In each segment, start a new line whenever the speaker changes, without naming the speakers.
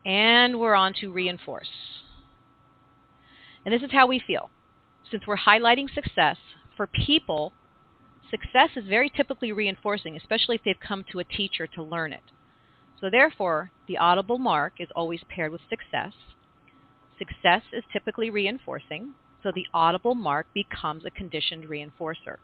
And we're on to reinforce. And this is how we feel. Since we're highlighting success, for people, success is very typically reinforcing, especially if they've come to a teacher to learn it. So therefore, the audible mark is always paired with success. Success is typically reinforcing, so the audible mark becomes a conditioned reinforcer.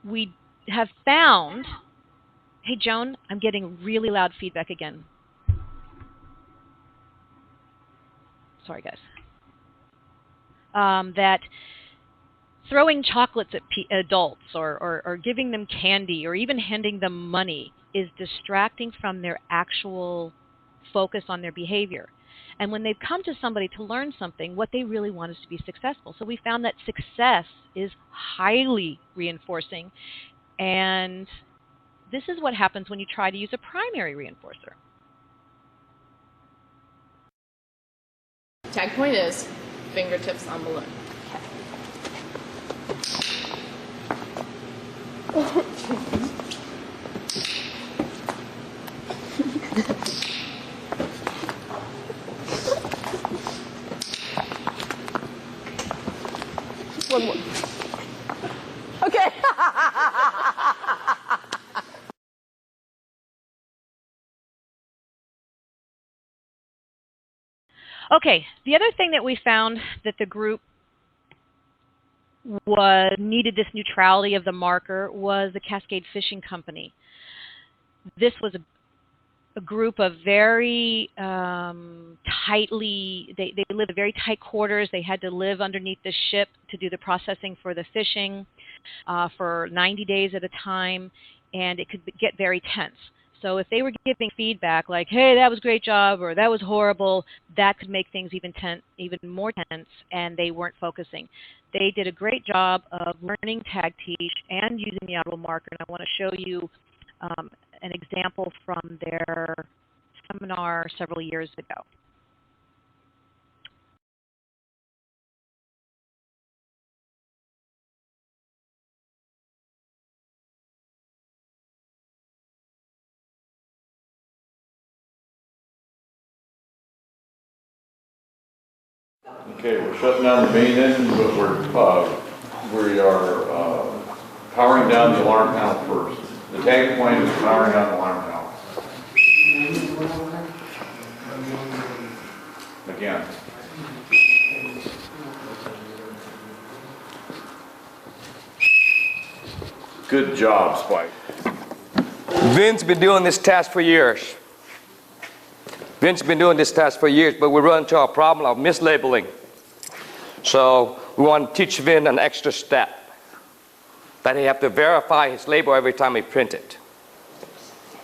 We have found, hey Joan, I'm getting really loud feedback again. Sorry guys. That throwing chocolates at adults or giving them candy or even handing them money is distracting from their actual focus on their behavior. And when they've come to somebody to learn something, what they really want is to be successful. So we found that success is highly reinforcing. And this is what happens when you try to use a primary reinforcer.
Tag point is fingertips on balloon. One more. Okay.
Okay, the other thing that we found that the group needed this neutrality of the marker was the Cascade Fishing Company. This was a group of very tightly, they lived in very tight quarters. They had to live underneath the ship to do the processing for the fishing for 90 days at a time, and it could get very tense. So if they were giving feedback like, hey, that was a great job, or that was horrible, that could make things even more tense, and they weren't focusing. They did a great job of learning tag teach and using the audible marker, and I want to show you an example from their seminar several years ago.
Okay, we're shutting down the main engine, but we are powering down the alarm panel first. The tag point is powering down the alarm panel. Again. Good job, Spike.
Vin's been doing this task for years. Vin's been doing this task for years, but we run into a problem of mislabeling. So we want to teach Vin an extra step, that he have to verify his label every time he print it.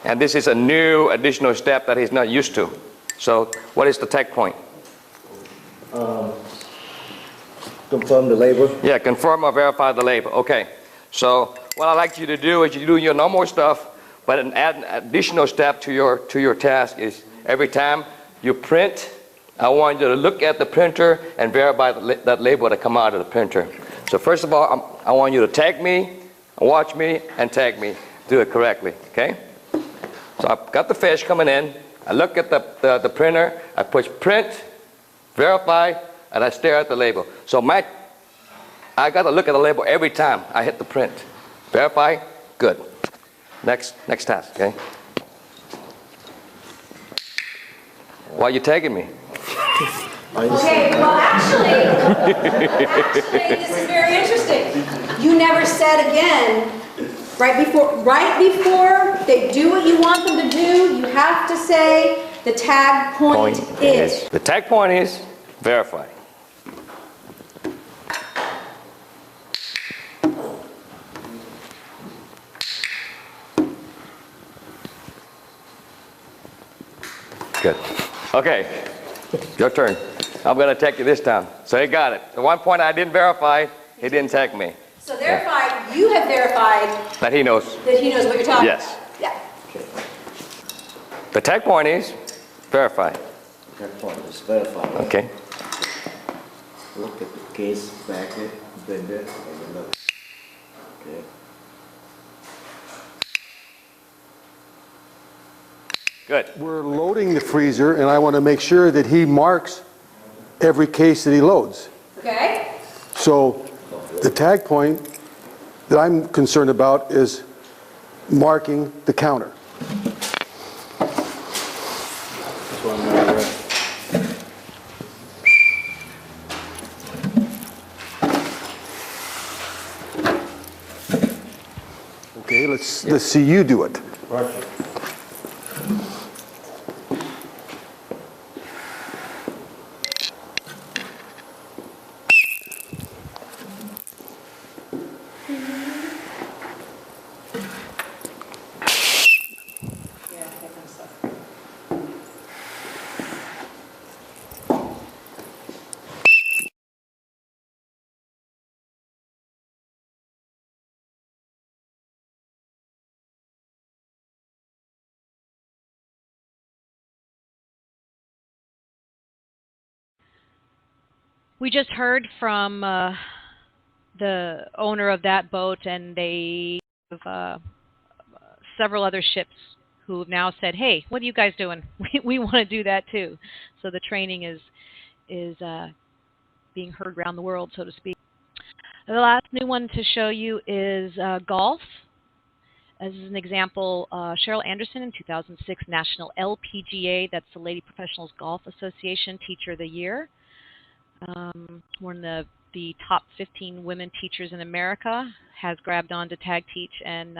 And this is a new additional step that he's not used to. So what is the tag point?
Confirm the label?
Yeah, confirm or verify the label. Okay. So what I'd like you to do is you do your normal stuff, but add an additional step to your task is every time you print, I want you to look at the printer and verify that label that come out of the printer. So first of all, I want you to tag me, watch me, and tag me. Do it correctly, okay? So I've got the fish coming in. I look at the printer. I push print, verify, and I stare at the label. So I got to look at the label every time I hit the print. Verify, good. Next task, okay? Why are you tagging me?
Okay, well actually, this is very interesting. You never said again, right before they do what you want them to do, you have to say the tag point is.
The tag point is verify. Good. Okay, your turn. I'm going to tag you this time. So he got it. The one point I didn't verify, he didn't tag me.
So therefore, you have verified
that he knows.
That he knows what you're talking
yes.
about. Yeah.
Okay.
The tag point is verify.
The tag point is verify.
Okay.
Look at the case, bracket, blender, and then look. Okay.
Good.
We're loading the freezer, and I want to make sure that he marks every case that he loads.
Okay?
So the tag point that I'm concerned about is marking the counter.
This one right here.
Okay, let's see you do it.
Roger.
We just heard from the owner of that boat, and they have several other ships who have now said, "Hey, what are you guys doing? We want to do that too." So the training is being heard around the world, so to speak. The last new one to show you is golf. As an example, Cheryl Anderson in 2006 National LPGA, that's the Lady Professionals Golf Association Teacher of the Year. One of the top 15 women teachers in America has grabbed on to tag teach, and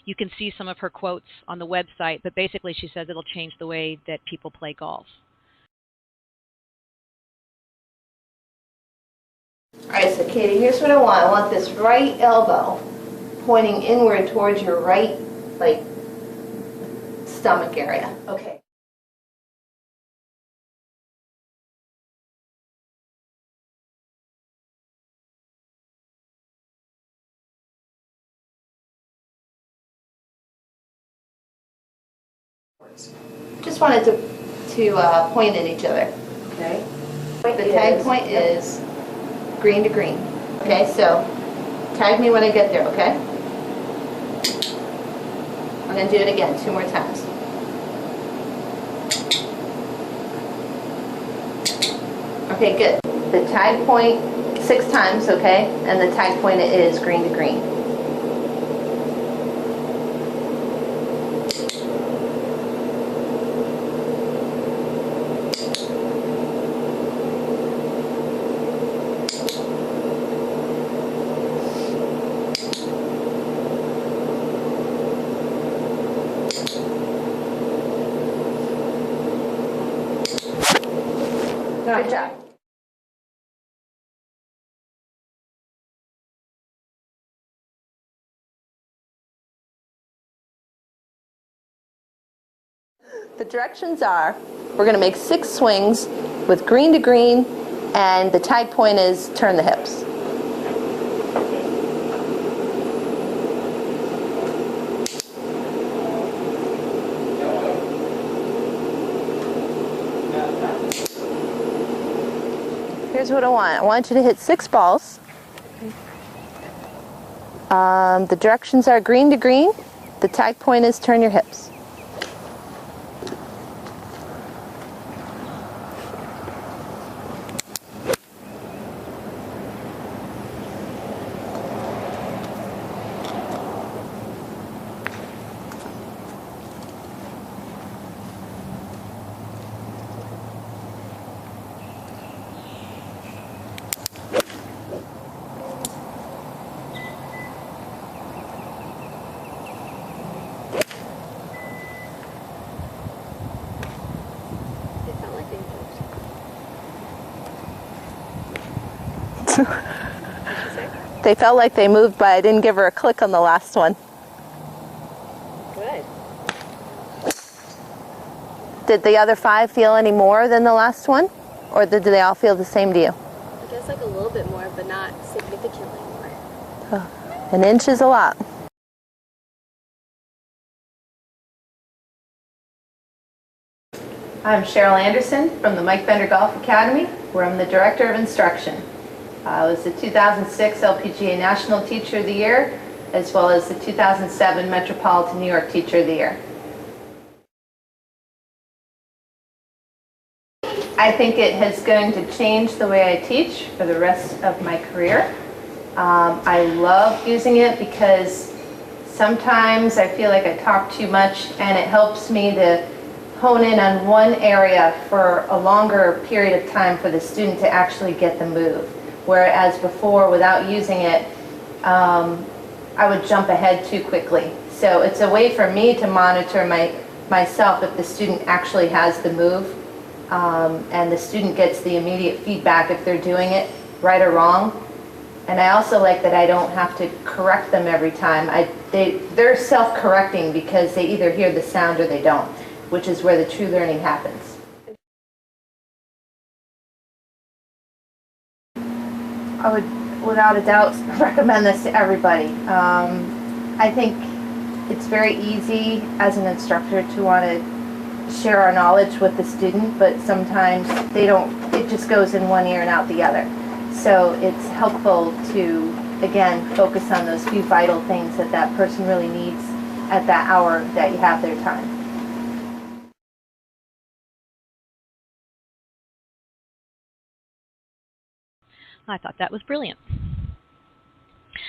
you can see some of her quotes on the website, but basically she says it'll change the way that people play golf.
All right, so Katie, here's what I want. I want this right elbow pointing inward towards your right, like, stomach area. Okay. Just wanted to point at each other. Okay. The tag point is green to green. Okay, so tag me when I get there, okay? I'm going to do it again 2 more times. Okay, good. The tag point 6 times, okay? And the tag point is green to green. Good job. The directions are, we're going to make 6 swings with green to green, and the tag point is turn the hips. Here's what I want. I want you to hit 6 balls. The directions are green to green. The tag point is turn your hips. They felt like they moved, but I didn't give her a click on the last one.
Good.
Did the other 5 feel any more than the last one? Or did they all feel the same to you?
I guess like a little bit more, but not significantly more.
Oh, an inch is a lot. I'm Cheryl Anderson from the Mike Bender Golf Academy, where I'm the Director of Instruction. I was the 2006 LPGA National Teacher of the Year, as well as the 2007 Metropolitan New York Teacher of the Year. I think it is going to change the way I teach for the rest of my career. I love using it because sometimes I feel like I talk too much, and it helps me to hone in on one area for a longer period of time for the student to actually get the move. Whereas before, without using it, I would jump ahead too quickly. So it's a way for me to monitor myself if the student actually has the move, and the student gets the immediate feedback if they're doing it right or wrong. And I also like that I don't have to correct them every time. They're self-correcting because they either hear the sound or they don't, which is where the true learning happens. I would, without a doubt, recommend this to everybody. I think it's very easy as an instructor to want to share our knowledge with the student, but sometimes they don't, it just goes in one ear and out the other. So it's helpful to, again, focus on those few vital things that that person really needs at that hour that you have their time.
I thought that was brilliant.